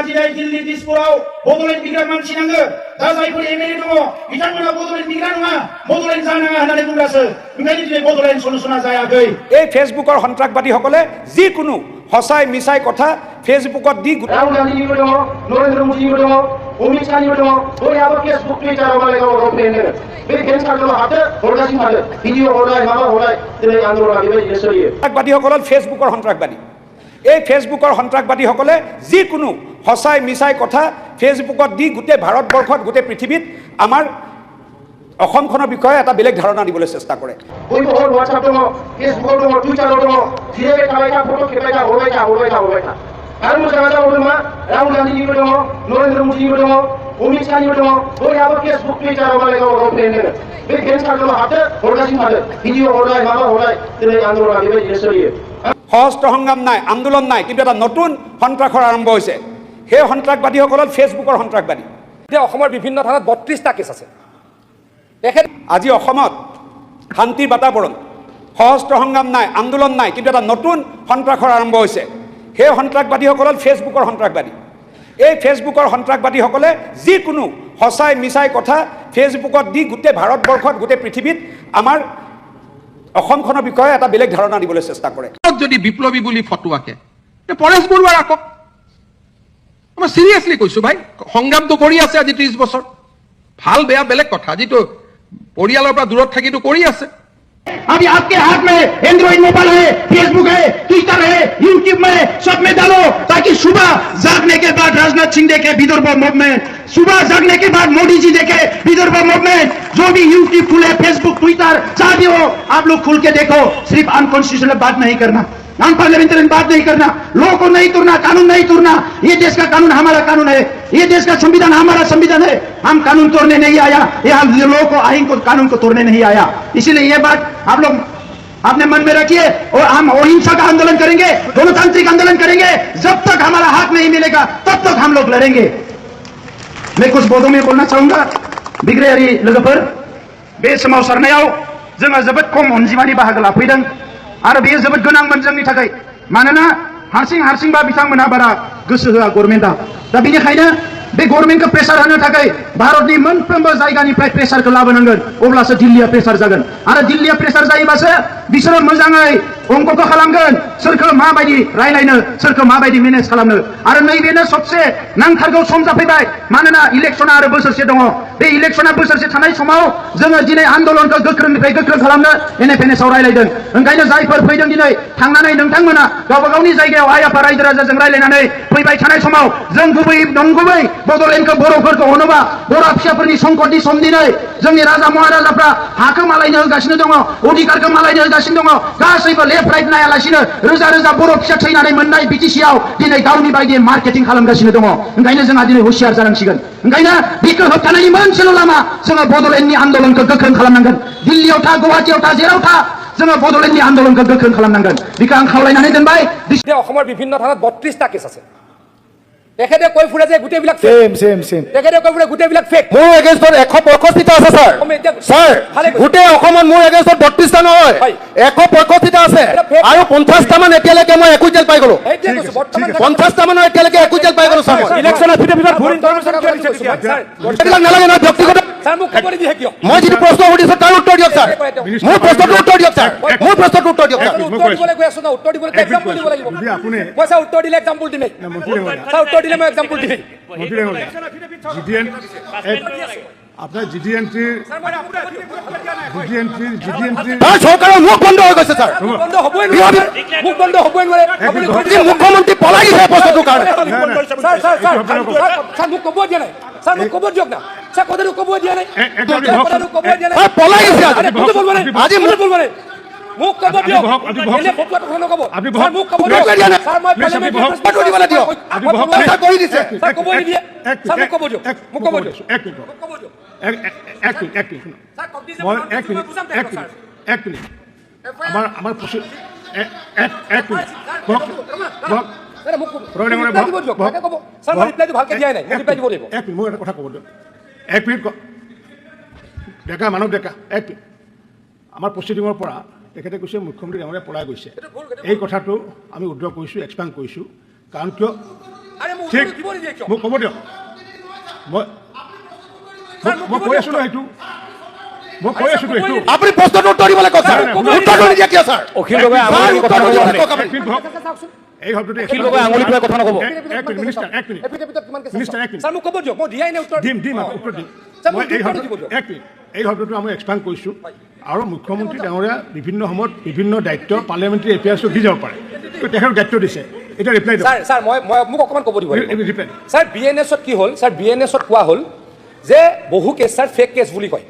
दिनै दिल्ली दिसपुराव बड'लेण्ड बिग्राम मानसि नाङो दा जायफोर एमएलए दङ बिथांमोना बड'लेण्ड बिग्रा नङा बड'लेण्ड जानाङा होननानै बुंगासो ओंखायनो दिनै बड'लेण्ड सलुसना जायाखै। এই ফেচবুকৰ সন্ত্ৰাসবাদীসকলে যিকোনো সঁচাই মিছাই কথা ফেচবুকত দি राहुल गांधीनिबो दङ नरेन्द्र मोदीनिबो दङ अमित शाहनिबो दङ बयहाबो फेसबुक टुइटाराव मालाय गावबा गाव पेज दोनो बे पेज कार्डल' हाबदो हरगासिनो थादो भिडिअ हरनाय माबा हरनाय दिनै आन्दोलना बेबायदिनो सोलियो। সন্ত্ৰাসবাদীসকল ফেচবুকৰ সন্ত্ৰাসবাদী। এই ফেচবুকৰ সন্ত্ৰাসবাদীসকলে যিকোনো সঁচাই মিছাই কথা ফেচবুকত দি গোটেই ভাৰতবৰ্ষত গোটেই পৃথিৱীত আমাৰ অসমখনৰ বিষয়ে এটা বেলেগ ধাৰণা দিবলৈ চেষ্টা কৰে। बयबो हर WhatsApp दङ फेसबुक दङ टुइटाराव दङ जिरायबाय थाबाय था फट' खेबबाय था हरबाय था आरो मोजाङा जाबावदों मा राहुल गांधीनिबो दङ नरेन्द्र मोदीनिबो दङ अमित शाहनिबो दङ बयहाबो फेसबुक टुइटाराव मालाय गावबा गाव पेज दोनो बे पेज कार्डल' हाबदो हरगासिनो थादो भिडिअ हरनाय माबा हरनाय दिनै आन्दोलना बेबायदिनो सोलियो। সশস্ত্ৰ সংগ্ৰাম নাই আন্দোলন নাই কিন্তু এটা নতুন সন্ত্ৰাসৰ আৰম্ভ হৈছে। সেই সন্ত্ৰাসবাদীসকল ফেচবুকৰ সন্ত্ৰাসবাদী। এতিয়া অসমৰ বিভিন্ন থানাত 32টা কেছ আছে। আজি অসমত শান্তিৰ বাতাবৰণ সশস্ত্ৰ সংগ্ৰাম নাই আন্দোলন নাই কিন্তু এটা নতুন সন্ত্ৰাসৰ আৰম্ভ হৈছে। সেই সন্ত্ৰাসবাদীসকল ফেচবুকৰ সন্ত্ৰাসবাদী। এই ফেচবুকৰ সন্ত্ৰাসবাদীসকলে যিকোনো সঁচাই মিছাই কথা ফেচবুকত দি গোটেই ভাৰতবৰ্ষত গোটেই পৃথিৱীত আমাৰ অসমখনৰ বিষয়ে এটা বেলেগ ধাৰণা দিবলৈ চেষ্টা কৰে। যদি বিপ্লৱী বুলি ফটো আঁকে পৰেশ বৰুৱা ৰাখক। মই চিৰিয়াছলি কৈছো ভাই সংগ্ৰামটো কৰি আছে আজি 30 বছৰ ভাল বেয়া বেলেগ কথা আজিতো পৰিয়ালৰ পৰা দূৰত থাকিটো কৰি আছে। अभी आपके हाथ में एंड्रॉइड मोबाइल है फेसबुक है ट्विटर है यूट्यूब में सब में डालो ताकि सुबह जागने के बाद राजनाथ सिंह देखे विदर्भ मूवमेंट सुबह जागने के बाद मोदी जी देखे विदर्भ मूवमेंट जो भी यूट्यूब खुले फेसबुक ट्विटर जहां भी हो आप लोग खुल के देखो सिर्फ अनकॉन्स्टिट्यूशनल बात नहीं करना नॉन पार्लियामेंट्री बात नहीं करना लॉ को नहीं तोड़ना कानून नहीं तोड़ना ये देश का कानून हमारा कानून है ये देश का संविधान हमारा संविधान है हम कानून तोड़ने नहीं आया यहाँ लॉ को आइन को कानून को तोड़ने नहीं आया। इसीलिए ये बात आप लोग अपने मन में रखिए और हम अहिंसा का आंदोलन करेंगे गणतांत्रिक आंदोलन करेंगे जब तक हमारा हक नहीं मिलेगा तब तक हम लोग लड़ेंगे। मैं कुछ बोधों में बोलना चाहूंगा बिग्रायारि लोगोफोर बे सोमावसारनायाव जोङो जोबोद खम अनजिमानि बाहागो लाफैदों आरो बेयो जोबोद गोनांमोन जोंनि थाखाय मानोना हारसिंबा बिथांमोनहा बारा गोसो होआ गभर्नमेन्टआ दा बेनिखायनो बे गभर्नमेन्टखौ प्रेसार होनो थाखाय भारतनि मोनफ्रोमबो जायगानिफ्राय प्रेसारखौ लाबोनांगोन अब्लासो दिल्लीया प्रेसार जागोन आरो दिल्लीया प्रेसार जायोबासो बिसोरो मोजाङै अंकखौ खालामगोन सोरखौ माबायदि रायलायनो सोरखौ माबायदि मेनेज खालामनो आरो नैबेनो सबसे नांथारगौ सम जाफैबाय मानोना इलेक्सना आरो बोसोरसे दङ बे इलेक्सना बोसोरसे थानाय समाव जोङो दिनै आन्दोलनखौ गोख्रोंनिफ्राय गोख्रों खालामनो एनएफएनएसआव रायलायदों ओंखायनो जायफोर फैदों दिनै थांनानै नोंथांमोना गावबा गावनि जायगायाव आइ आफा रायजो राजाजों रायलायनानै फैबाय थानाय समाव जों नंगुबै बड'लेण्डखौ बर'फोरखौ अनोबा बर' फिसाफोरनि संकटनि सम दिनै जोंनि राजा महाराजाफ्रा हाखौ मालायनो होगासिनो दङ अधिकारखौ मालायनो होगासिनो दङ गासैबो लेफ्ट राइट नायालासिनो रोजा रोजा बर' फिसा थैनानै मोननाय बिटिसिआव दिनै गावनि बायदि मार्केटिं खालामगासिनो दङ ओंखायनो जोंहा दिनै हुसियार जानांसिगोन ओंखायनो बेखौ होबथानायनि मोनसेल' लामा जोङो बड'लेण्डनि आन्दोलनखौ गोख्रों खालामनांगोन दिल्लीयाव था गुवाहाटीयाव था जेराव था जोङो बड'लेण्डनि आन्दोलनखौ गोख्रों खालामनांगोन बेखौ आं खावलायनानै दोनबाय। অসমৰ বিভিন্ন থানাত 32টা কেছ আছে। তেখেতে কৈ ফুৰে যে গোটেইবিলাক সেম তেখেতে কৈ ফুৰে গোটেইবিলাক ফেক মোৰ এগেইনষ্টত 165টা আছে স্যাৰ গোটেই অসমত মোৰ এগেইনষ্টত 32টা নহয় 165টা আছে আৰু 50টা মান এতিয়ালৈকে মই একুইজেল পাই গলো 50টা মান এতিয়ালৈকে একুইজেল পাই গলো স্যাৰ ইলেকশ্যন এফিডেভিটত ভুল ইনফৰমেশ্যন কিয় দিছে এইবিলাক নালাগে নহয় ব্যক্তিগত স্যাৰ মোক খবৰ দিয়ে কিয় মই যিটো প্ৰশ্ন সুধিছো তাৰ উত্তৰ দিয়ক স্যাৰ মোৰ প্ৰশ্নটো উত্তৰ দিয়ক স্যাৰ মোৰ প্ৰশ্নটো উত্তৰ দিয়ক স্যাৰ উত্তৰ দিবলৈ কৈ আছো না উত্তৰ দিবলৈ এক্সাম্পল দিব লাগিব মই স্যাৰ উত্তৰ দিলে এক্সাম্পল দিম স্যাৰ উত্তৰ দিলে মই এক্সাম্পল দিম আপনার জিডিএনটি সরকারের মুখ বন্ধ হয়ে গেছে স্যার বন্ধ হবই মুখ বন্ধ হবই নোৱাৰে মুখ্যমন্ত্ৰী পলাই গেছে প্ৰশ্নটোৰ কাৰণে স্যার মুখ কব দিয়া নাই স্যার মুখ কব দিয়ক না স্যার কথাটো কব দিয়া নাই পলাই গেছে আজি মুখ বলব নাই মুখ কব দিয়ক এনে ফটোটো কথা নকব স্যার মুখ কব দিয়ক স্যার মই ফটো দিবলৈ দিয়ক কথা কৈ দিছে স্যার কব নিদিয়ে স্যার মুখ কব দিয়ক মুখ কব দিয়ক ডেকা মানৱ ডেকা আমাৰ প্ৰচিডিঙৰ পৰা তেখেতে কৈছে মুখ্যমন্ত্ৰী ডাঙৰীয়া পলাই গৈছে এই কথাটো আমি উদ্ধাৰ কৰিছোঁ এক্সপ্লেইন কৰিছোঁ কাৰণ কিয় আৰে মোক ঠিক উত্তৰটো দিব নিদিয়ে কিয়? মোক ক'ব দিয়ক মই ছাৰ, মোক মই ক'ব কৈ দিয়ক। আছো নহয় এইটো মই কৈ আছো এইটো আপুনি প্ৰশ্নটো উত্তৰ দিব লাগে স্যাৰ উত্তৰটো নিদিয়ে কিয় স্যাৰ অখিল গগৈ স্যাৰ, আঙুলি কথা উত্তৰটো দিব নক'ব। লাগে কওক আপুনি। এক মিনিট বহক। চাওকচোন। এই শব্দটো অখিল গগৈ আঙুলি ফুৰাই কথা নক'ব। এক মিনিট মিনিষ্টাৰ এক মিনিট এফিডেভিটত কিমান কেছ মিনিষ্টাৰ, আছে? এক মিনিট। ছাৰ মোক ক'ব দিয়ক মই দিয়াই নাই উত্তৰ দিম উত্তৰ দিম ছাৰ, মই মোক এই উত্তৰটো শব্দ দিব দিয়ক। এক মিনিট এই শব্দটো আমি এক্সপ্লেইন কৰিছোঁ আৰু মুখ্যমন্ত্ৰী ডাঙৰীয়া বিভিন্ন সময়ত বিভিন্ন দায়িত্ব পাৰ্লিয়ামেণ্টাৰী এফেয়াৰ্ছক দি যাব পাৰে তো তেখেতক দায়িত্ব দিছে এতিয়া ৰিপ্লাই দিয়ক ছাৰ মই মোক অকণমান ক'ব দিব লাগিব। ৰিপ্লাই ছাৰ BNS কি হ'ল ছাৰ BNS কোৱা হ'ল যে বহু কেছ ছাৰ ফেক কেছ বুলি কয়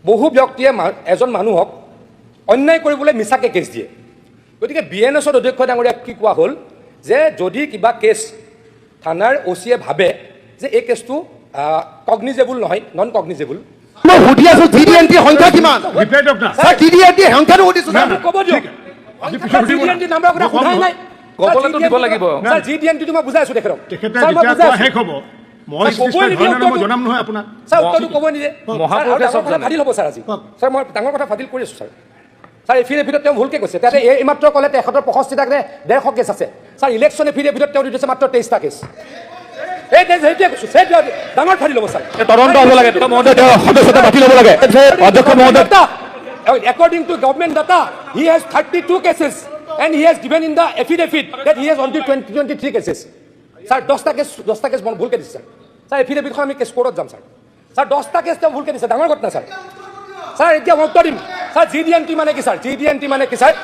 বহু ব্যক্তিয়ে এজন মানুহক অন্যায় কৰিবলৈ মিছাকৈ কেছ দিয়ে গতিকে BNS অধ্যক্ষ ডাঙৰীয়াক কি কোৱা হ'ল যে যদি কিবা কেছ থানাৰ OC-য়ে ভাবে যে এই কেছটো কগনিজেবল নহয় নন কগনিজেবল মই সুধি আছো GD&T সংখ্যা কিমান ৰিপ্লাই দিয়ক না স্যাৰ GD&T সংখ্যাটো সুধিছো না, স্যাৰ না। ক'ব দিয়ক আপুনি পিছত সুধিব না। GD&T নাম্বাৰৰ কথা মই ক'ম সোধাই নাই ক'বলৈতো দিব লাগিব। ছাৰ GD&T মই বুজাই আছো তেখেতক তেখেতে ছাৰ, মই যেতিয়া বুজাই কোৱা আছো। শেষ হ'ব মই ক'বই নিশ্চয় নিদিয়ে ধৰণে মই উত্তৰটো। জনাম নহয় আপোনাক ছাৰ উত্তৰটো ক'ব নিদিয়ে মহাপুৰুষে ছাৰ, চব ডাঙৰ কথা জানে। ফাদিল হ'ব ছাৰ আজি কওক। ছাৰ মই ডাঙৰ কথা ফাদিল কৰি আছো ছাৰ ছাৰ এফিডেভিটত তেওঁ ভুলকৈ কৈছে তাতে এইমাত্ৰ ক'লে 165টা 150 কেছ আছে ছাৰ ইলেকশ্যন এফিডেভিটত তেওঁ দি দিছে মাত্ৰ 23টা কেছ এই সেইটোৱে কৈছো সেইটোৱে ডাঙৰ ফাদিল হ'ব ছাৰ তদন্ত হ'ব লাগে মহোদয় তেওঁ সদস্যতা বাতিল হ'ব লাগে অধ্যক্ষ মহোদয় According to government data, he has 32 cases and he has given in the affidavit that he has only 23 cases. Sir, 10টা কেছ ভুলকে দিছে স্যার স্যার এফিডেভিটখন আমি কেছ কোৰ্টত যাম স্যাৰ স্যাৰ 10টা কেছ তেওঁ ভুলকে দিছে ডাঙৰ ঘটনা স্যাৰ স্যাৰ এতিয়া মই উত্তৰ দিম স্যাৰ GD&T মানে কি স্যাৰ GD&T মানে কি স্যাৰ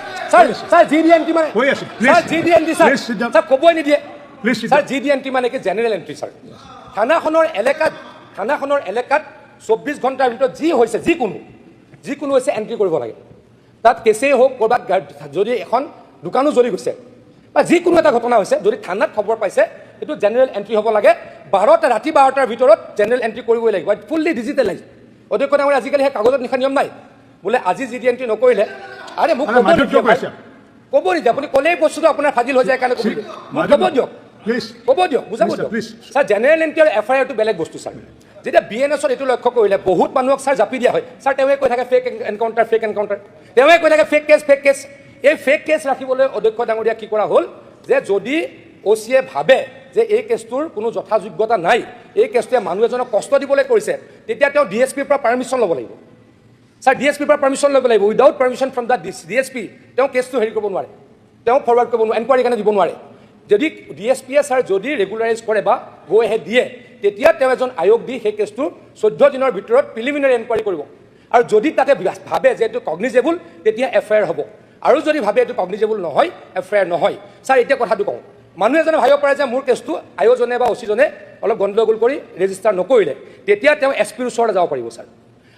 স্যাৰ GD&T মানে কৈ আছো, please. Sir GD&T sir Please sit down. Sir ক'বই নিদিয়ে Please sit sir down. GD&T মানে কি জেনেৰেল এণ্ট্ৰি স্যাৰ থানাখনৰ এলেকাত 24 ঘণ্টাৰ ভিতৰত যি হৈছে যিকোনো হৈছে এণ্ট্ৰি কৰিব লাগে তাত কেছেই হওক ক'ৰবাত যদি এখন দোকানো জ্বলি গৈছে বা যিকোনো এটা ঘটনা হৈছে যদি থানাত খবৰ পাইছে এইটো জেনেৰেল এণ্ট্ৰি হ'ব লাগে ৰাতি 12টাৰ ভিতৰত জেনেৰেল এণ্ট্ৰি কৰিবই লাগিব ফুল্লি ডিজিটেলাইজ অধ্যক্ষ ডাঙৰীয়া আজিকালি সেই কাগজত লিখা নিয়ম নাই বোলে আজি GD&T নকৰিলে আৰে মোক মানে ক'ব মাধুৰ্য নিদিয়ে ভাই। কৈছে। ক'ব নিদিয়ে আপুনি ক'লেই বস্তুটো আপোনাৰ ফাজিল হৈ যায় কাৰণে ক'ব নিদিয়ে। মোক ক'ব দিয়ক প্লিজ ক'ব দিয়ক বুজাব Please, দিয়ক please. ছাৰ জেনেৰেল এণ্ট্ৰি আৰু FIR-টো বেলেগ বস্তু ছাৰ যেতিয়া BNS-ত এইটো লক্ষ্য কৰিলে বহুত মানুহক ছাৰ জাপি দিয়া হয় ছাৰ তেওঁৱে কৈ থাকে ফেক এনকাউণ্টাৰ তেওঁৱে কৈ থাকে ফেক কেছ এই ফেক কেছ ৰাখিবলৈ অধ্যক্ষ ডাঙৰীয়া কি কৰা হ'ল যে যদি OC-য়ে ভাবে যে এই কেছটোৰ কোনো যথাযোগ্যতা নাই এই কেছটোৱে মানুহ এজনক কষ্ট দিবলৈ কৰিছে তেতিয়া তেওঁ DSP-ৰ পৰা পাৰ্মিশ্যন ল'ব লাগিব ছাৰ DSP-ৰ পৰা পাৰ্মিশ্যন ল'ব লাগিব without permission from the DSP তেওঁ কেছটো হেৰি কৰিব নোৱাৰে তেওঁ ফৰৱাৰ্ড কৰিব নোৱাৰে এনকুৱাৰী কাৰণে দিব নোৱাৰে যদি DSP-য়ে ছাৰ যদি ৰেগুলাৰাইজ কৰে বা গো এহেড দিয়ে তেতিয়া তেওঁ এজন আয়োগ দি সেই কেছটো 14 দিনৰ ভিতৰত প্ৰিলিমিনাৰী এনকুৱাৰী কৰিব আৰু যদি তাতে ভাবে যে এইটো কগনিজেবল তেতিয়া FIR হ'ব আৰু যদি ভাবে এইটো কগনিজেবল নহয় FIR নহয় ছাৰ এতিয়া কথাটো কওঁ মানুহ এজনে ভাবিব পাৰে যে মোৰ কেছটো আয়োজনে বা OC-জনে অলপ গণ্ডগোল কৰি ৰেজিষ্টাৰ নকৰিলে তেতিয়া তেওঁ SP-ৰ ওচৰলৈ যাব পাৰিব ছাৰ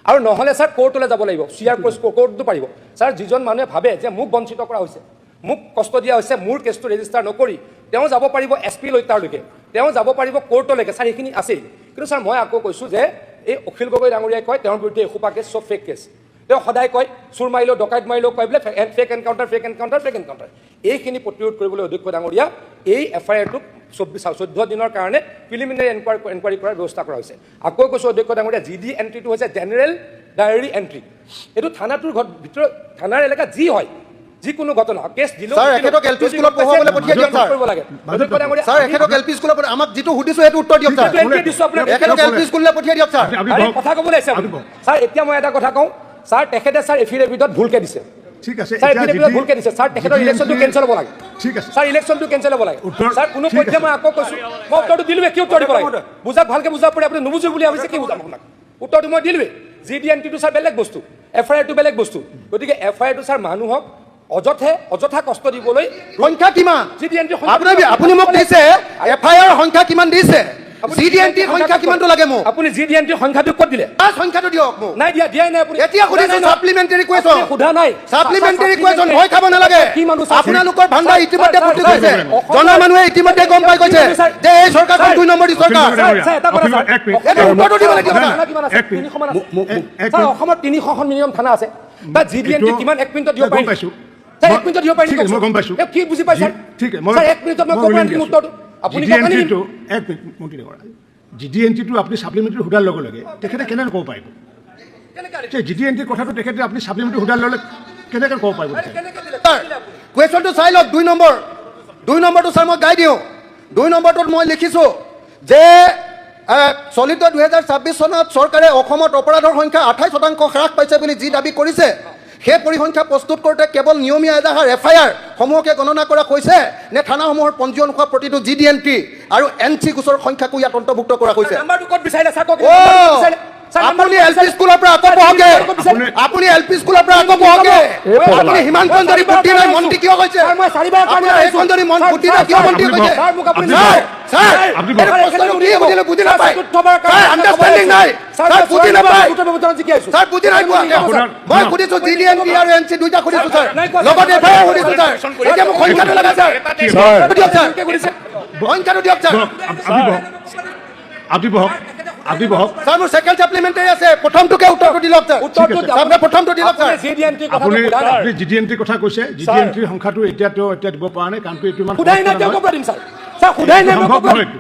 আৰু নহ'লে ছাৰ কোৰ্টলৈ যাব লাগিব CR কোৰ্টটো পাৰিব ছাৰ যিজন মানুহে ভাবে যে মোক বঞ্চিত কৰা হৈছে মোক কষ্ট দিয়া হৈছে মোৰ কেছটো ৰেজিষ্টাৰ নকৰি তেওঁ যাব পাৰিব SP লৈ তাৰলৈকে তেওঁ যাব পাৰিব কোৰ্টলৈকে ছাৰ সেইখিনি আছেই কিন্তু ছাৰ মই আকৌ কৈছোঁ যে এই অখিল গগৈ ডাঙৰীয়াই কয় তেওঁৰ বিৰুদ্ধে এসোপা কেছ চব ফেক কেছ তেওঁ সদায় কয় চুৰ মাৰিলেও ডকাইত মাৰিলেও কয় বোলে ফেক এনকাউণ্টাৰ এইখিনি প্ৰতিৰোধ কৰিবলৈ অধ্যক্ষ ডাঙৰীয়া এই FIR-টোক 14 দিনৰ কাৰণে প্ৰিলিমিনাৰী এনকুৱাৰী কৰাৰ ব্যৱস্থা কৰা হৈছে আকৌ কৈছোঁ অধ্যক্ষ ডাঙৰীয়া GD&T-টো হৈছে জেনেৰেল ডায়েৰী এণ্ট্ৰি এইটো থানাটোৰ ভিতৰত থানাৰ এলেকাত যি হয় যিকোনো ঘটনা কেছ দিলেও ছাৰ, এখেতক LP স্কুলত পঢ়ুৱাবলৈ পঠিয়াই দিয়ক, ছাৰ। কৰিব লাগে অধ্যক্ষ ডাঙৰীয়া স্যাৰ এখেতক LP স্কুলৰ পৰা আমাক যিটো সুধিছো সেইটো উত্তৰ দিয়ক স্যাৰ এইটো দিছোঁ আপোনাক এখেতক LP স্কুললৈ পঠিয়াই দিয়ক স্যাৰ আপুনি আৰে বহক। কথা ক'বলৈ আহিছে আপুনি। ছাৰ এতিয়া মই এটা কথা কওঁ ছাৰ তেখেতে ছাৰ এফিডেভিটত ভুলকে দিছে ঠিক আছে ছাৰ এতিয়া এফিডেভিটত GD ভুলকে দিছে ছাৰ তেখেতৰ ইলেকশ্যনটো কেঞ্চেল হ'ব লাগে ঠিক আছে ছাৰ ইলেকশ্যনটো কেঞ্চেল হ'ব লাগে উত্তৰ- ছাৰ কোনো ঠিক পধ্যে আছে। মই আকৌ কৈছোঁ মই উত্তৰটো দিলোৱে কি উত্তৰ দিব লাগে বুজাক ভালকে বুজাব পাৰে আপুনি নুবুজো বুলি ভাবিছে কি বুজাম আপোনাক উত্তৰটো মই দিলোৱে GD&T-টো ছাৰ বেলেগ বস্তু FIR-টো বেলেগ বস্তু গতিকে FIR-টো ছাৰ মানুহক অযথা কষ্ট দিবলৈ সংখ্যা কিমান GD&T আপুনি মোক দিছে FIR সংখ্যা কিমান দিছে GD&T সংখ্যা কিমানটো লাগে মোক আপুনি GD&T সংখ্যাটো ক'ত দিলে তাৰ সংখ্যাটো দিয়ক মোক নাই দিয়াই নাই আপুনি এতিয়া সুধিছো সাপ্লিমেণ্টাৰী কুৱেশ্যন আপুনি সোধা নাই সাপ্লিমেণ্টাৰী কুৱেশ্যন ভয় খাব নালাগে কি মানুহ আপোনালোকৰ ভাণ্ডাৰ ইতিমধ্যে ফুটি গৈছে জনা মানুহে ইতিমধ্যে গম পাই গৈছে যে এই চৰকাৰখন 2 নম্বৰী চৰকাৰ এটা কথা ছাৰ, এক মিনিট। এটা উত্তৰটো দিব লাগিব থানা কিমান আছে? এক মিনিট। 300 মান আছে। এক ছাৰ, মিনিট। অসমত 300খন মিনিমাম থানা আছে বা GD&T এইটো- কিমান 1 মিনিটত দিব মই পাৰি গম পাইছোঁ। ছাৰ 1 মিনিটত দিব পাৰি ঠিক আছে, মই গম পাইছোঁ। কি বুজি পাই ছাৰ ঠিক আছে, মই- ছাৰ 1 মিনিটত মই মই ক'ব উলিয়াই পাৰিম দিছোঁ। উত্তৰটো আপুনি ক'ব পাৰিম GD&T-টো এক মিনিট মন্ত্ৰী ডাঙৰীয়া GD&T-টো আপুনি ছাপ্লিমেণ্টাৰী সোধাৰ লগে লগে তেখেতে কেনেকৈ ক'ব পাৰিব যে GD&T-ৰ কথাটো তেখেতে আপুনি ছাপ্লিমেণ্টাৰী সোধাৰ লগে কেনেকৈ ক'ব পাৰিব তেখেতে? কুৱেশ্যনটো চাই লওক 2 নম্বৰটো ছাৰ মই গাই দিওঁ 2 নম্বৰটোত মই লিখিছোঁ যে চলিত 2026 চনত চৰকাৰে অসমত অপৰাধৰ সংখ্যা 28% হ্ৰাস পাইছে বুলি যি দাবী কৰিছে সেই পৰিসংখ্যা প্ৰস্তুত কৰোঁতে কেৱল নিয়মীয়া এজাহাৰ FIR সমূহকে গণনা কৰা হৈছে নে থানাসমূহৰ পঞ্জীয়ন হোৱা প্ৰতিটো GD&T আৰু NC গোচৰ সংখ্যাকো ইয়াত অন্তৰ্ভুক্ত কৰা হৈছে নাম্বাৰটো ক'ত বিচাৰিলে স্যাৰ কওক আপুনি LP স্কুলৰ পৰা আকৌ বহকে আপুনি LP স্কুলৰ পৰা আকৌ বহকে আপুনি হিমান্ত চন্দ্ৰী বুদ্ধি নাই মন্ত্ৰী কিয় কৈছে মই চাৰিবাৰ কাৰণে হিমান্ত চন্দ্ৰী বুদ্ধি নাই কিয় মন্ত্ৰী কৈছে স্যাৰ মোক আপুনি স্যাৰ আপনি বুদ্ধি নাপায় আণ্ডাৰষ্টেণ্ডিং নাই স্যাৰ বুদ্ধি নাপায় স্যাৰ বুদ্ধি নাই মই সুধিছোঁ GD&T আৰু NC দুইটা সুধিছোঁ স্যাৰ লগতে FIR সুধিছোঁ স্যাৰ এতিয়া মোক সংখ্যাটো লাগে স্যাৰ দিয়ক স্যাৰ সংখ্যাটো দিয়ক স্যাৰ আপনি বহক স্যাৰ মোৰ সেকেন্ড সাপ্লিমেন্টাৰী আছে প্ৰথমটোকে উত্তৰটো দিলক স্যাৰ আপুনি প্ৰথমটো দিলক স্যাৰ আপুনি GD&T কথা কৈছে GD&T সংখ্যাটো এতিয়া দিব পৰা নাই কাৰণটো এইটো ইমান খুদাই নাই তেওঁ ক'ব দিম স্যাৰ স্যাৰ খুদাই নাই মই ক'ব দিম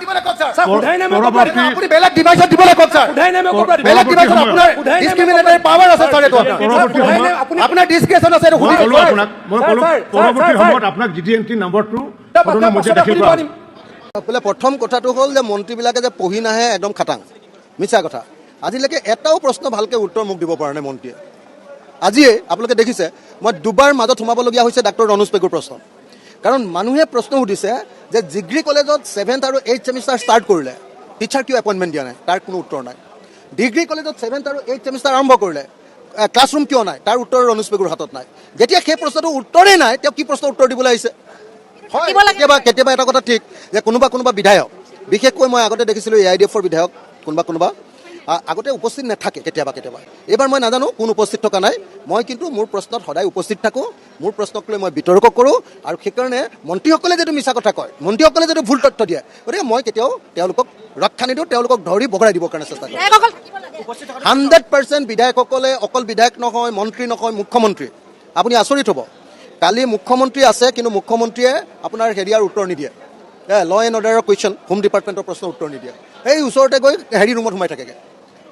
দিবলৈ কওক স্যাৰ স্যাৰ খুদাই নাই মই ক'ব দিম আপুনি বেলেগ ডিভাইচত দিবলৈ কওক স্যাৰ খুদাই নাই মই ক'ব দিম বেলেগ ডিভাইচত আপোনাৰ ডিসক্ৰিমিনেটৰী পাৱাৰ আছে স্যাৰ এইটো আপোনাৰ ডিসক্ৰিপশন আছে এইটো মই ক'লো আপোনাক পৰৱৰ্তী সময়ত আপোনাক GD&T নম্বৰটো সদনৰ মধ্যে দেখিব পাৰিম বোলে প্ৰথম কথাটো হ'ল যে মন্ত্ৰীবিলাকে যে পঢ়ি নাহে একদম খাটাং মিছা কথা আজিলৈকে এটাও প্ৰশ্ন ভালকৈ উত্তৰ মোক দিব পৰা নাই মন্ত্ৰীয়ে আজিয়ে আপোনালোকে দেখিছে মই দুবাৰ মাজত সোমাবলগীয়া হৈছে ডাক্তৰ ৰণোজ পেগুৰ প্ৰশ্ন কাৰণ মানুহে প্ৰশ্ন সুধিছে যে ডিগ্ৰী কলেজত 7th আৰু 8th ছেমিষ্টাৰ ষ্টাৰ্ট কৰিলে টিচাৰ কিয় এপইণ্টমেণ্ট দিয়া নাই তাৰ কোনো উত্তৰ নাই ডিগ্ৰী কলেজত 7th আৰু 8th ছেমিষ্টাৰ আৰম্ভ কৰিলে ক্লাছৰুম কিয় নাই তাৰ উত্তৰ ৰণোজ পেগুৰ হাতত নাই যেতিয়া সেই প্ৰশ্নটো উত্তৰেই নাই তেওঁ কি প্ৰশ্ন উত্তৰ দিবলৈ আহিছে হয় কেতিয়াবা এটা কথা ঠিক যে কোনোবা বিধায়ক বিশেষকৈ মই আগতে দেখিছিলোঁ AIDFৰ বিধায়ক কোনোবা আগতে উপস্থিত নাথাকে কেতিয়াবা এইবাৰ মই নাজানো কোন উপস্থিত থকা নাই মই কিন্তু মোৰ প্ৰশ্নত সদায় উপস্থিত থাকোঁ মোৰ প্ৰশ্নক লৈ মই বিতৰ্ক কৰোঁ আৰু সেইকাৰণে মন্ত্ৰীসকলে যিটো মিছা কথা কয় মন্ত্ৰীসকলে যিটো ভুল তথ্য দিয়ে গতিকে মই কেতিয়াও তেওঁলোকক ৰক্ষা নিদিওঁ তেওঁলোকক ধৰি বগৰাই দিবৰ কাৰণে চেষ্টা কৰোঁ 100% বিধায়কসকলে অকল বিধায়ক নহয় মন্ত্ৰী নহয় মুখ্যমন্ত্ৰী আপুনি আচৰিত হ'ব কালি মুখ্যমন্ত্ৰী আছে কিন্তু মুখ্যমন্ত্ৰীয়ে আপোনাৰ হেৰিয়াৰ উত্তৰ নিদিয়ে ল এণ্ড অৰ্ডাৰৰ কুৱেশ্যন হোম ডিপাৰ্টমেণ্টৰ প্ৰশ্নৰ উত্তৰ নিদিয়ে এই ওচৰতে গৈ হেৰি ৰুমত সোমাই থাকেগৈ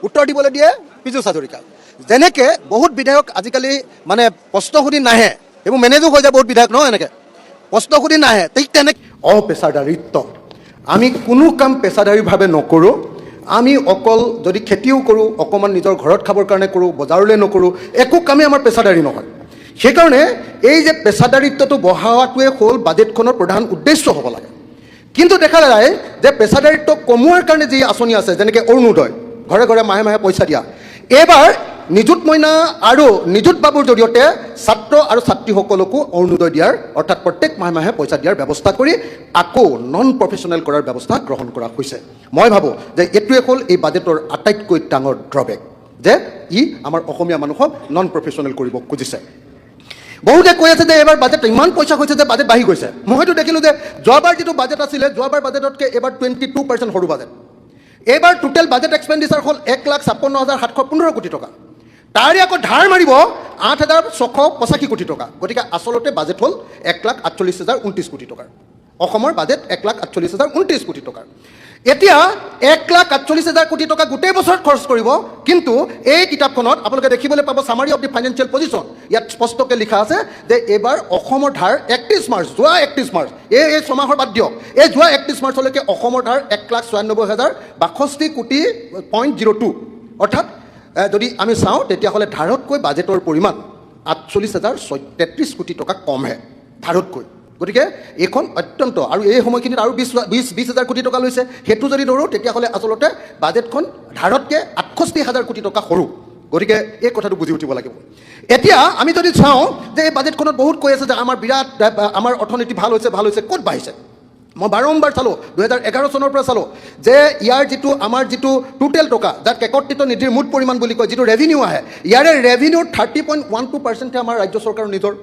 উত্তৰ দিবলৈ দিয়ে পীযুষ হাজৰিকা যেনেকৈ বহুত বিধায়ক আজিকালি মানে প্ৰশ্ন সুধি নাহে এইবোৰ মেনেজো হৈ যায় বহুত বিধায়ক নহয় এনেকৈ প্ৰশ্ন সুধি নাহে ঠিক তেনেকৈ অপেচাদাৰিত্ব আমি কোনো কাম পেচাদাৰীভাৱে নকৰোঁ আমি অকল যদি খেতিও কৰোঁ অকণমান নিজৰ ঘৰত খাবৰ কাৰণে কৰোঁ বজাৰলৈ নকৰোঁ একো কামেই আমাৰ পেচাদাৰী নহয় সেইকাৰণে এই যে পেচাদাৰিত্বটো বঢ়াওৱাটোৱে হ'ল বাজেটখনৰ প্ৰধান উদ্দেশ্য হ'ব লাগে কিন্তু দেখা যায় যে পেচাদাৰিত্ব কমোৱাৰ কাৰণে যি আঁচনি আছে যেনেকৈ অৰুণোদয় ঘৰে ঘৰে মাহে মাহে পইচা দিয়া এইবাৰ নিযুত মইনা আৰু নিযুত বাবুৰ জৰিয়তে ছাত্ৰ আৰু ছাত্ৰীসকলকো অৰুণোদয় দিয়াৰ অৰ্থাৎ প্ৰত্যেক মাহে মাহে পইচা দিয়াৰ ব্যৱস্থা কৰি আকৌ নন প্ৰফেচনেল কৰাৰ ব্যৱস্থা গ্ৰহণ কৰা হৈছে মই ভাবোঁ যে এইটোৱে হ'ল এই বাজেটৰ আটাইতকৈ ডাঙৰ ড্ৰবেক যে ই আমাৰ অসমীয়া মানুহক নন প্ৰফেচনেল কৰিব খুজিছে বহুতে কৈ আছে যে এইবাৰ বাজেট ইমান পইচা হৈছে যে বাজেট বাঢ়ি গৈছে মইতো দেখিলোঁ যে যোৱাবাৰ যিটো বাজেট আছিলে যোৱাবাৰ বাজেটতকৈ এইবাৰ 22% সৰু বাজেট এইবাৰ টোটেল বাজেট এক্সপেণ্ডিচাৰ হ'ল 1,56,715 কোটি টকা তাৰে আকৌ ধাৰ মাৰিব 8,685 কোটি টকা গতিকে আচলতে বাজেট হ'ল 1,48,029 কোটি টকাৰ অসমৰ বাজেট 1,48,029 কোটি টকাৰ এতিয়া 1,48,000 কোটি টকা গোটেই বছৰত খৰচ কৰিব কিন্তু এই কিতাপখনত আপোনালোকে দেখিবলৈ পাব summary of the financial position ইয়াত স্পষ্টকৈ লিখা আছে যে এইবাৰ অসমৰ ধাৰ 31 মাৰ্চ যোৱা 31 মাৰ্চ এই ছমাহৰ বাদ দিয়ক এই যোৱা 31 মাৰ্চলৈকে অসমৰ ধাৰ 1,96,062 কোটি .02 অৰ্থাৎ যদি আমি চাওঁ তেতিয়াহ'লে ধাৰতকৈ বাজেটৰ পৰিমাণ 48,033 কোটি টকা কমহে ধাৰতকৈ গতিকে এইখন অত্যন্ত আৰু এই সময়খিনিত আৰু 20,000 কোটি টকা লৈছে সেইটো যদি ধৰোঁ তেতিয়াহ'লে আচলতে বাজেটখন ধাৰতকৈ 68,000 কোটি টকা সৰু গতিকে এই কথাটো বুজি উঠিব লাগিব এতিয়া আমি যদি চাওঁ যে এই বাজেটখনত বহুত কৈ আছে যে আমাৰ বিৰাট আমাৰ অৰ্থনীতি ভাল হৈছে ক'ত বাঢ়িছে মই বাৰম্বাৰ চালোঁ 2011 চনৰ পৰা চালোঁ যে ইয়াৰ আমাৰ যিটো টোটেল টকা যাক একত্ৰিত নিধিৰ মুঠ পৰিমাণ বুলি কয় যিটো ৰেভিনিউ আহে ইয়াৰে ৰেভিনিউৰ 30.12% আমাৰ ৰাজ্য চৰকাৰৰ নিজৰ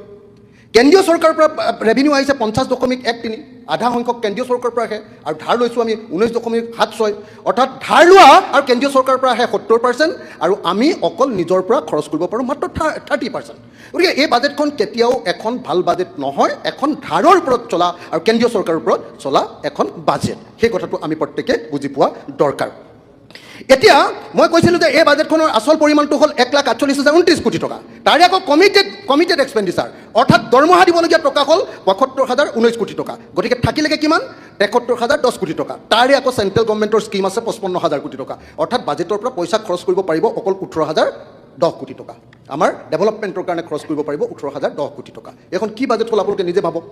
কেন্দ্ৰীয় চৰকাৰৰ পৰা ৰেভিনিউ আহিছে 50.13 আধা সংখ্যক কেন্দ্ৰীয় চৰকাৰৰ পৰা আহে আৰু ধাৰ লৈছোঁ আমি 19.76 অৰ্থাৎ ধাৰ লোৱা আৰু কেন্দ্ৰীয় চৰকাৰৰ পৰা আহে 70% আৰু আমি অকল নিজৰ পৰা খৰচ কৰিব পাৰোঁ মাত্ৰ 30%। গতিকে এই বাজেটখন কেতিয়াও এখন ভাল বাজেট নহয় এখন ধাৰৰ ওপৰত চলা আৰু কেন্দ্ৰীয় চৰকাৰৰ ওপৰত চলা এখন বাজেট সেই কথাটো আমি প্ৰত্যেকে বুজি পোৱা দৰকাৰ এতিয়া মই কৈছিলোঁ যে এই বাজেটখনৰ আচল পৰিমাণটো হ'ল 1,48,29 কোটি টকা। তাৰে আকৌ কমিটেড এক্সপেণ্ডিচাৰ অৰ্থাৎ দৰমহা দিবলগীয়া টকা হ'ল 75,019 কোটি টকা। গতিকে থাকিলেগে কিমান? 73,010 কোটি টকা। তাৰে আকৌ চেণ্ট্ৰেল গভৰ্ণমেণ্টৰ স্কিম আছে 55,000 কোটি টকা। অৰ্থাৎ বাজেটৰ পৰা পইচা খৰচ কৰিব পাৰিব অকল 18,010 কোটি টকা। আমাৰ ডেভেলপমেণ্টৰ কাৰণে খৰচ কৰিব পাৰিব 18,010 কোটি টকা। এখন কি বাজেট হ'ল আপোনালোকে নিজে ভাবক।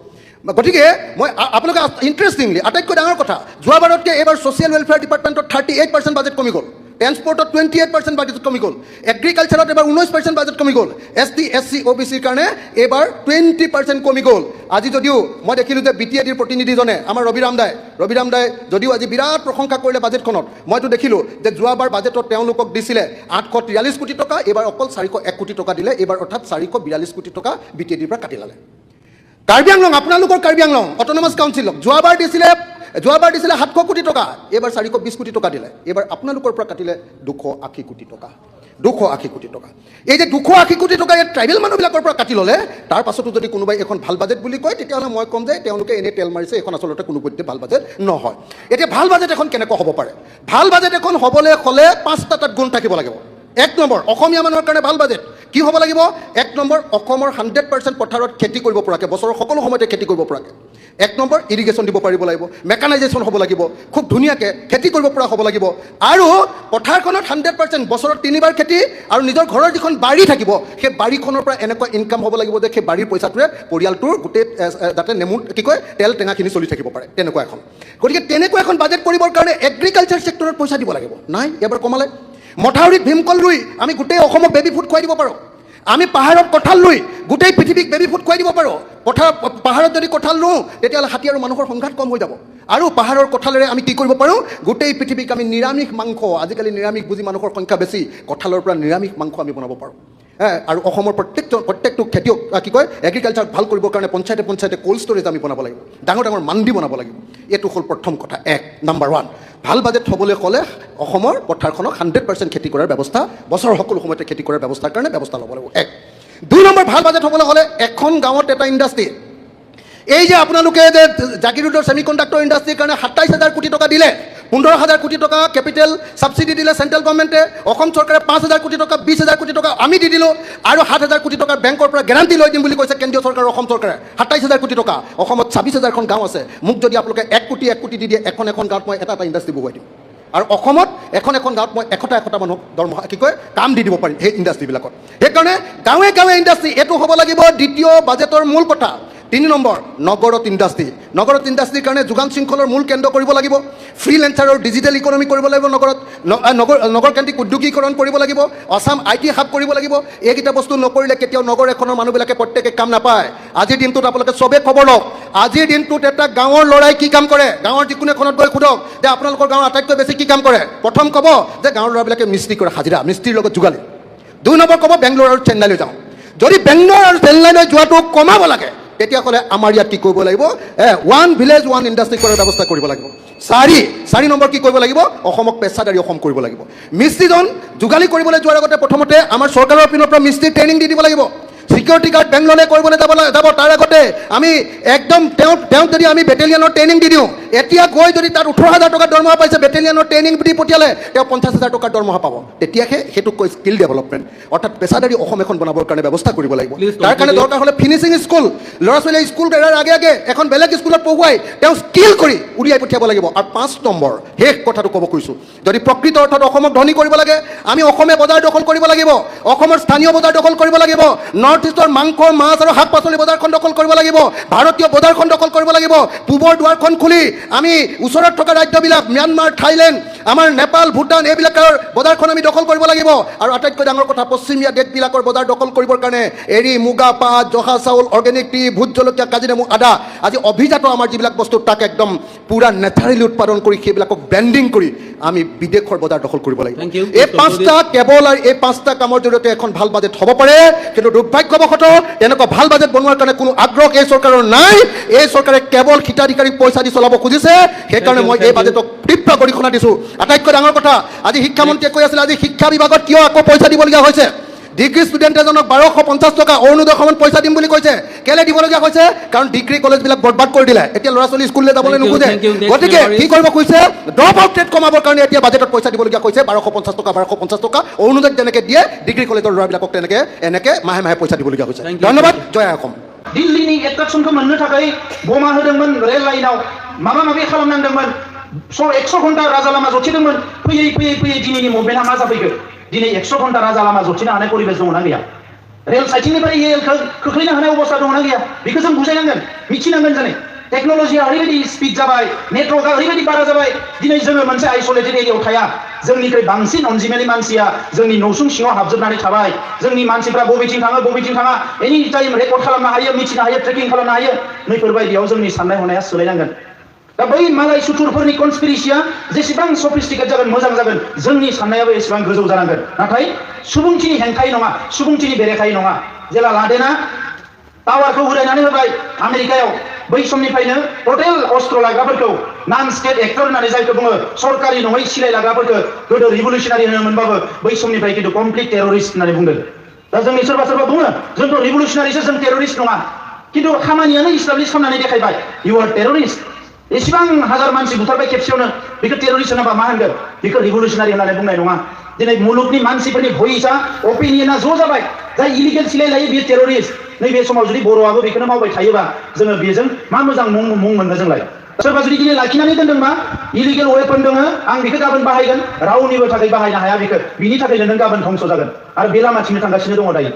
গতিকে মই আপোনালোকে ইণ্টাৰেষ্টিংলি আটাইতকৈ ডাঙৰ কথা, যোৱাবাৰতকৈ এইবাৰ ছ'চিয়েল ৱেলফেয়াৰ ডিপাৰ্টমেণ্টত 38% বাজেট কমি গ'ল, ট্ৰেন্সপৰ্টত 28% বাজেট কমি গ'ল, এগ্ৰিকালচাৰত এবাৰ 19% বাজেট কমি গ'ল, ST SC OBCৰ কাৰণে এইবাৰ 20% কমি গ'ল। আজি যদিও মই দেখিলোঁ যে BTADৰ প্ৰতিনিধিজনে আমাৰ ৰবিৰাম দাই যদিও আজি বিৰাট প্ৰশংসা কৰিলে বাজেটখনত, মইতো দেখিলোঁ যে যোৱাবাৰ বাজেটত তেওঁলোকক দিছিলে 843 কোটি টকা, এইবাৰ অকল 401 কোটি টকা দিলে। এইবাৰ অৰ্থাৎ 442 কোটি টকা BTADৰ পৰা কাটি লালে। কাৰ্বি আংলং, আপোনালোকৰ কাৰ্বি আংলং অট'নমাছ কাউন্সিলক যোৱাবাৰ দিছিলে 700 কোটি টকা, এইবাৰ 420 কোটি টকা দিলে। এইবাৰ আপোনালোকৰ পৰা কাটিলে 280 কোটি টকা। 280 কোটি টকা। এই যে 280 কোটি টকা এই ট্ৰাইবেল মানুহবিলাকৰ পৰা কাটি ল'লে, তাৰ পাছতো যদি কোনোবাই এখন ভাল বাজেট বুলি কয়, তেতিয়াহ'লে মই ক'ম যে তেওঁলোকে এনেই তেল মাৰিছে, এখন আচলতে কোনোপধ্যে ভাল বাজেট নহয়। এতিয়া ভাল বাজেট এখন কেনেকুৱা হ'ব পাৰে? ভাল বাজেট এখন হ'বলৈ হ'লে 5টা তাত গুণ থাকিব লাগিব। 1 নম্বৰ, অসমীয়া মানুহৰ কাৰণে ভাল বাজেট কি হ'ব লাগিব? 1 নম্বৰ, অসমৰ 100% পথাৰত খেতি কৰিব পৰাকৈ, বছৰৰ সকলো সময়তে খেতি কৰিব পৰাকৈ। 1 নম্বৰ, ইৰিগেশ্যন দিব পাৰিব লাগিব, মেকানাইজেশ্যন হ'ব লাগিব, খুব ধুনীয়াকৈ খেতি কৰিব পৰা হ'ব লাগিব। আৰু পথাৰখনত 100% বছৰত 3বাৰ খেতি, আৰু নিজৰ ঘৰৰ যিখন বাৰী থাকিব, সেই বাৰীখনৰ পৰা এনেকুৱা ইনকাম হ'ব লাগিব যে সেই বাৰীৰ পইচাটোৱে পৰিয়ালটোৰ গোটেই যাতে তেল টেঙাখিনি চলি থাকিব পাৰে, তেনেকুৱা এখন। গতিকে তেনেকুৱা এখন বাজেট কৰিবৰ কাৰণে এগ্ৰিকালচাৰ ছেক্টৰত পইচা দিব লাগিব। নাই, এবাৰ কমালে। মথাউৰিত ভীমকল ৰুই আমি গোটেই অসমক বেবী ফুড খুৱাই দিব পাৰোঁ। আমি পাহাৰত কঁঠাল ৰুই গোটেই পৃথিৱীক বেবী ফুড খুৱাই দিব পাৰোঁ। পাহাৰত যদি কঁঠাল ৰুওঁ, তেতিয়াহ'লে হাতী আৰু মানুহৰ সংঘাত কম হৈ যাব। আৰু পাহাৰৰ কঁঠালেৰে আমি কি কৰিব পাৰোঁ? গোটেই পৃথিৱীক আমি নিৰামিষ মাংস, আজিকালি নিৰামিষ বুজি মানুহৰ সংখ্যা বেছি, কঁঠালৰ পৰা নিৰামিষ মাংস আমি বনাব পাৰোঁ। আৰু অসমৰ প্ৰত্যেকটো খেতিয়ক এগ্ৰিকালচাৰ ভাল কৰিবৰ কাৰণে পঞ্চায়তে কোল্ড ষ্ট'ৰেজ আমি বনাব লাগিব, ডাঙৰ মাণ্ডি বনাব লাগিব। এইটো হ'ল প্ৰথম কথা, নাম্বাৰ 1। ভাল বাজেট হ'বলৈ হ'লে অসমৰ পথাৰখনক 100% খেতি কৰাৰ ব্যৱস্থা, বছৰৰ সকলো সময়তে খেতি কৰাৰ ব্যৱস্থাৰ কাৰণে ব্যৱস্থা ল'ব লাগিব। 2 নম্বৰ, ভাল বাজেট হ'বলৈ হ'লে এখন গাঁৱত এটা ইণ্ডাষ্ট্ৰী। এই যে আপোনালোকে যে জাগিৰোডৰ ছেমিকণ্ডাক্টৰ ইণ্ডাষ্ট্ৰীৰ কাৰণে 27,000 কোটি টকা দিলে, 15,000 কোটি টকা কেপিটেল ছাবচিডি দিলে চেণ্ট্ৰেল গভৰ্ণমেণ্টে, অসম চৰকাৰে 5,000 কোটি টকা, 20,000 কোটি টকা আমি দি দিলোঁ, আৰু 7,000 কোটি টকাৰ বেংকৰ পৰা গেৰাণ্টি লৈ দিম বুলি কৈছে কেন্দ্ৰীয় চৰকাৰ, অসম চৰকাৰে। 27,000 কোটি টকা। অসমত 26,000খন গাঁও আছে। মোক যদি আপোনালোকে 1 কোটি দি দিয়ে, এখন গাঁৱত মই এটা ইণ্ডাষ্ট্ৰী বহুৱাই দিম। আৰু অসমত এখন গাঁৱত মই এটা মানুহক দৰমহা কাম দি দিব পাৰিম সেই ইণ্ডাষ্ট্ৰীবিলাকত। সেইকাৰণে গাঁৱে ইণ্ডাষ্ট্ৰী, এইটো হ'ব লাগিব দ্বিতীয় বাজেটৰ মূল কথা। 3 নম্বৰ, নগৰত ইণ্ডাষ্ট্ৰীৰ কাৰণে যোগান শৃংখলৰ মূল কেন্দ্ৰ কৰিব লাগিব। ফ্ৰীলেঞ্চাৰৰ ডিজিটেল ইকনমি কৰিব লাগিব নগৰত, নগৰকেন্দ্ৰিক উদ্যোগীকৰণ কৰিব লাগিব, আছাম IT হাব কৰিব লাগিব। এইকেইটা বস্তু নকৰিলে কেতিয়াও নগৰ এখনৰ মানুহবিলাকে প্ৰত্যেকে কাম নাপায়। আজিৰ দিনটোত আপোনালোকে চবেই খবৰ লওক, আজিৰ দিনটোত এটা গাঁৱৰ ল'ৰাই কি কাম কৰে? গাঁৱৰ যিকোনো এখনত গৈ সোধক যে আপোনালোকৰ গাঁৱৰ আটাইতকৈ বেছি কি কাম কৰে? প্ৰথম ক'ব যে গাঁৱৰ ল'ৰাবিলাকে মিস্ত্ৰী কৰে, হাজিৰা, মিস্ত্ৰীৰ লগত যোগালী। 2 নম্বৰ ক'ব বেংগলোৰ আৰু চেন্নাইলৈ যাওঁ। যদি বেংগলোৰ আৰু চেন্নাইলৈ যোৱাটো কমাব লাগে, তেতিয়াহ'লে আমাৰ ইয়াত কি কৰিব লাগিব? 1 ভিলেজ 1 ইণ্ডাষ্ট্ৰী কৰাৰ ব্যৱস্থা কৰিব লাগিব। 4 নম্বৰ কি কৰিব লাগিব? অসমক পেচাদাৰী অসম কৰিব লাগিব। মিস্ত্ৰীজন যোগালী কৰিবলৈ যোৱাৰ আগতে প্ৰথমতে আমাৰ চৰকাৰৰ পিনৰ পৰা মিস্ত্ৰী ট্ৰেইনিং দি দিব লাগিব। সিকিউৰিটি গাৰ্ড বেংগলোৰলৈ কৰিবলৈ যাব, তাৰ আগতে আমি একদম তেওঁক যদি আমি বেটেলিয়নৰ ট্ৰেইনিং দি দিওঁ, এতিয়া গৈ যদি তাত 18,000 টকা দৰমহা পাইছে, বেটেলিয়নৰ ট্ৰেইনিং দি পঠিয়ালে তেওঁ 50,000 টকাৰ দৰমহা পাব। তেতিয়াহে সেইটোক কয় স্কিল ডেভেলপমেণ্ট, অৰ্থাৎ পেচাদাৰী অসম এখন বনাবৰ কাৰণে ব্যৱস্থা কৰিব লাগিব। তাৰ কাৰণে দৰকাৰ হ'লে ফিনিচিং স্কুল, ল'ৰা ছোৱালীয়ে স্কুল এৰাৰ আগে এখন বেলেগ স্কুলত পঢ়ুৱাই তেওঁ স্কিল কৰি উলিয়াই পঠিয়াব লাগিব। আৰু 5 নম্বৰ, শেষ কথাটো ক'ব খুজিছোঁ, যদি প্ৰকৃত অৰ্থত অসমক ধনী কৰিব লাগে, আমি অসমে বজাৰ দখল কৰিব লাগিব, অসমৰ স্থানীয় বজাৰ দখল কৰিব লাগিব, নৰ্থ ইষ্টৰ মাংস, মাছ আৰু শাক পাচলি বজাৰখন দখল কৰিব লাগিব, ভাৰতীয় বজাৰখন দখল কৰিব লাগিব, পূবৰ দুৱাৰখন খুলি আমি ওচৰত থকা ৰাজ্যবিলাক ম্যানমাৰ, থাইলেণ্ড, আমাৰ নেপাল, ভূটান এইবিলাকৰ বজাৰখন আমি দখল কৰিব লাগিব। আৰু আটাইতকৈ ডাঙৰ কথা, পশ্চিমীয়া দেশবিলাকৰ বজাৰ দখল কৰিবৰ কাৰণে এৰী, মুগা, পাট, জহা চাউল, অৰ্গেনিক টি, ভোট জলকীয়া, কাজি নেমু, আদা আজি অভিজাত আমাৰ যিবিলাক বস্তু, তাক একদম পূৰা নেচাৰেলি উৎপাদন কৰি সেইবিলাকক ব্ৰেণ্ডিং কৰি আমি বিদেশৰ বজাৰ দখল কৰিব লাগিব। এই 5টা কেৱল আৰু এই 5টা কামৰ জৰিয়তে এখন ভাল বাজেট হ'ব পাৰে। কিন্তু দুৰ্ভাগ্যবশতঃ এনেকুৱা ভাল বাজেট বনোৱাৰ কাৰণে কোনো আগ্ৰহ এই চৰকাৰৰ নাই। এই চৰকাৰে কেৱল হিতাধিকাৰীক পইচা দি চলাব খুজিছে। সেইকাৰণে মই এই বাজেটক তীব্ৰ গৰিহণা দিছোঁ। আটাইতকৈ ডাঙৰ কথা, আজি শিক্ষামন্ত্ৰীয়ে কৈ আছিলে আজি শিক্ষা বিভাগত কিয় আকৌ পইচা দিবলগীয়া হৈছে। ডিগ্ৰী ষ্টুডেণ্ট এজনক 1250 টকা অৰুণোদয় সময়ত পইচা দিম বুলি কৈছে। কেলে দিবলগীয়া হৈছে? কাৰণ ডিগ্ৰী কলেজবিলাক বৰবাদ কৰি দিলে, এতিয়া ল'ৰা ছোৱালী স্কুললৈ যাবলৈ নোখোজে। গতিকে কি কৰিব কৈছে? ড্ৰপ আউট ৰেট কমাবৰ কাৰণে এতিয়া বাজেটত পইচা দিবলগীয়া কৈছে। 1250 টকা অৰুণোদয় যেনেকৈ দিয়ে ডিগ্ৰী কলেজৰ ল'ৰাবিলাকক এনেকৈ মাহে মাহে পইচা দিবলগীয়া হৈছে। ধন্যবাদ। জয় অসম। दिल्लीनि एट्राक्सनखौ मोननो थाखाय बमा होदोंमोन, रेल लाइनाव माबा माबि खालामनांदोंमोन, 100 घन्टा राजा लामा जथिदोंमोन। फैयै फैयै फैयै दिनैनि मुभमेन्टआ मा जाफैखो? दिनै 100 घन्टा राजा लामा जथिनो हानाय परिबेस दङना गैया? रेल साइथिंनिफ्राय रेलखौ खोख्लैनो हानाय अबस्था दङना गैया? बेखौ जों बुजायनांगोन, मिथिनांगोन जों। टेक्न'लजिया ओरैबायदि स्पिड जाबाय, नेटवर्कआ ओरैबायदि बारा जाबाय, दिनै जोङो मोनसे आइसोलेटेड एरियायाव थाया। जोंनिख्रुइ बांसिन अनजिमानि मानसिया जोंनि न'सुं सिङाव हाबजोबनानै थाबाय। जोंनि मानसिफ्रा बबेथिं थाङा एनि टाइम रेकर्ड खालामनो हायो, मिथिनो हायो, ट्रेकिं खालामनो हायो। नैफोरबायदियाव जोंनि साननाय हनाया सोलायनांगोन। दा बै मालाय सुथुरफोरनि कनस्पिरेसिया जेसेबां सफिस्टिकेट जागोन, मोजां जागोन, जोंनि साननायाबो एसेबां गोजौ जानांगोन। नाथाय सुबुंथिनि हेंथायै नङा, सुबुंथिनि बेरेखायै नङा। जेला लादेना टावारखौ उरायनानै होबाय आमेरिकायाव, बै समनिफ्रायनो टटेल अस्त्र लाग्राफोरखौ नान स्टेट एक्टर होननानै जायखौ बुङो, सरकारि नङै सिलाय लाग्राफोरखौ गोदो रिभलिउसनारि होनोमोनबाबो बै समनिफ्राय खिन्थु कमप्लिट टेररिस्ट होननानै बुंदों। दा जोंनि सोरबा सोरबा बुङो जोंथ' रिभलिउसनारिसो, जों टेररिस्ट नङा। खिन्थु खामानियानो इस्टाब्लिश खालामनानै देखायबाय इउ आर टेररिस्ट। एसेबां हाजार मानसि बुथारबाय खेबसेयावनो, बेखौ टेररिस्ट होनाबा मा होनगोन? बेखौ रिभलिउसनारि होननानै बुंनाय नङा। दिनै मुलुगनि मानसिफोरनि भइसआ, अपिनियना ज' जाबाय। जाय इलिगेल सिलाय लायो बियो टेररिस्ट। नैबे समाव जुदि बर'आबो बेखौनो मावबाय थायोबा जोङो बेजों मा मोजां मुं मोननो जोंलाय? सोरबा जुदि दिनै लाखिनानै दोनदोंबा इलिगेल वेपन दङ, आं बेखौ गाबोन बाहायगोन, रावनिबो थाखाय बाहायनो हाया बेखौ। बिनि थाखायनो नों गाबोन धंस जागोन। आरो बे लामाथिंनो थांगासिनो दङ दायो,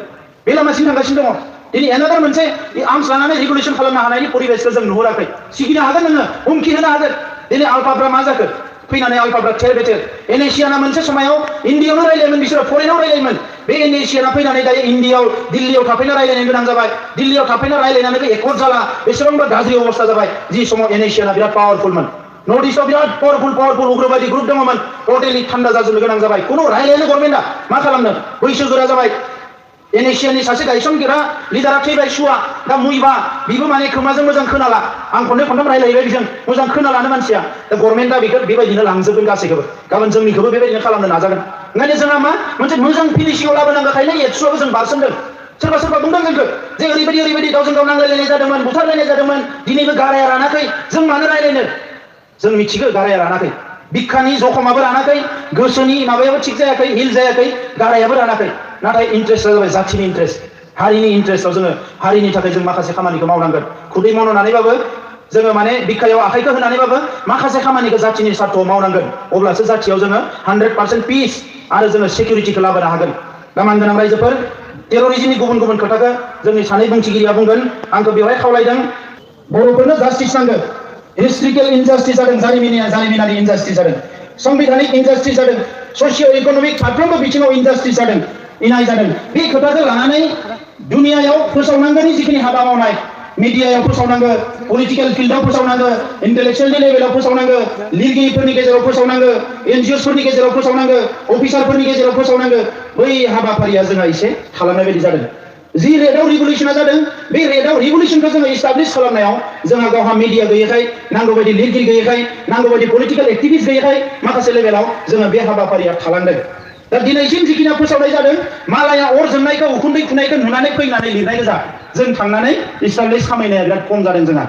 बे लामाथिंनो थांगासिनो दङ। दिनै एनादार मोनसे आर्मस लानानै रिभलिउसन खालामनो हानायनि परिबेसखौ जों नुहुराखै। सिगिनो हागोन नोङो, हुमखि होनो हागोन। दिनै आल्फाफ्रा मा जाखो? फैनानै आल्फाफ्रा थेर बेथेर। एनएसियाना मोनसे समायाव इन्डियायावनो रायलायोमोन, बिसोरो फरेनाव रायलायोमोन। बे एनएसियाना फैनानै दायो इन्डियायाव, दिल्लीयाव थाफैना रायलायनो गोनां जाबाय। दिल्लीयाव थाफैना रायलायनानैबो एकर्ड जाला, बेसेबांबा गाज्रि अबस्था जाबाय। जि समाव एनएसियाना बिराद पावारफुलमोन, नर्थ इस्टआव बिराद पावारफुल उग्रबादि ग्रुप दङमोन, टटेलि थान्दा जाजोबनो गोनां जाबाय। खुनु रायलायनो गभर्नमेन्टआ मा खालामनो? बैसोगोरा जाबाय। एनएसियानि सासे गायसनगिरा लिडारा थैबाय, सुवा। दा मुइबा बिबो माने खोमाजों मोजां खोनाला। आं खननै खनथाम रायलायबाय बिजों, मोजां खोनालानो मानसिया। दा गभर्नमेन्टआ बेखौ बेबायदिनो लांजोबगोन गासैखौबो। गाबोन जोंनिखौबो बेबायदिनो खालामनो नाजागोन। ओंखायनो जोंहा मा मोनसे मोजां फिनिशिंआव लाबोनांगौखायनो एबसुआबो जों बारसोमदों। सोरबा सोरबा बुंदों जोंखौ जे ओरैबायदि गावजों गाव नांलायलायनाय जादोंमोन, बुथारलायनाय जादोंमोन, दिनैबो गाराया रानाखै। जों मानो रायलायनो? जों मिथिगौ गाराया रानाखै, बिखानि जखमाबो रानाखै, गोसोनि माबायाबो थिग जायाखै, हिल जायाखै, गारायाबो रानाखै। नाथाय इन्ट्रेस्टआ जाबाय जाथिनि इन्ट्रेस्ट, हारिनि इन्ट्रेस्टआव जोङो हारिनि थाखाय जों माखासे खामानिखौ मावनांगोन। खुदै मन'नानैबाबो जोङो माने बिखायाव आखाइखौ होनानैबाबो माखासे खामानिखौ जाथिनि स्वार्थआव मावनांगोन। अब्लासो जाथियाव जोङो 100% पिस आरो जोङो सिकिउरिटिखौ लाबोनो हागोन। दामान गोनां रायजोफोर, टेररिज्मनि गुबुन गुबुन खोथाखौ जोंनि सानै बुंथिगिरिया बुंगोन। आंखौ बेवहाय खावलायदों, बर'फोरनो जास्टिस नांगौ। हिस्ट्रिकेल इनजास्टिस जादों, जारिमिनारि इनजास्टिस जादों, संबिधानिक इनजास्टिस जादों, ससिय' इक'नमिक फारफ्रोमबो बिथिङाव इनजास्टिस जादों, इनाय जादों। बे खोथाखौ लानानै दुनियायाव फोसावनांगौनि जिखिनि हाबा मावनाय, मिडियायाव फोसावनांगौ, पलिटिकेल फिल्डआव फोसावनांगौ, इन्टेलेक्सुयेलनि लेभेलाव फोसावनांगौ, लिरगिरिफोरनि गेजेराव फोसावनांगौ, एनजिअ'सफोरनि गेजेराव फोसावनांगौ, अफिसारफोरनि गेजेराव फोसावनांगौ। बै हाबाफारिया जोंहा एसे थालांनाय बायदि जादों। जि रेटआव रिभलिउसना जादों, बे रेटआव रिभलिउसनखौ जोङो इस्टाब्लिश खालामनायाव जोंहा गावहा मिडिया गैयैखाय, नांगौ बायदि लिरगिरि गैयैखाय, नांगौ बायदि पलिटिकेल एक्टिभिस्ट गैयैखाय माखासे लेभेलाव जोङो बे हाबाफारिया थालांदों। दा दिनैसिम जिखिनि फोसावनाय जादों, मालाया अर जोंनायखौ, उखुन्दै खुनायखौ नुनानै फैनानै लिरनाय गोजा। जों थांनानै इस्टाब्लिश खामायनाया बिराद खम जादों जोंहा।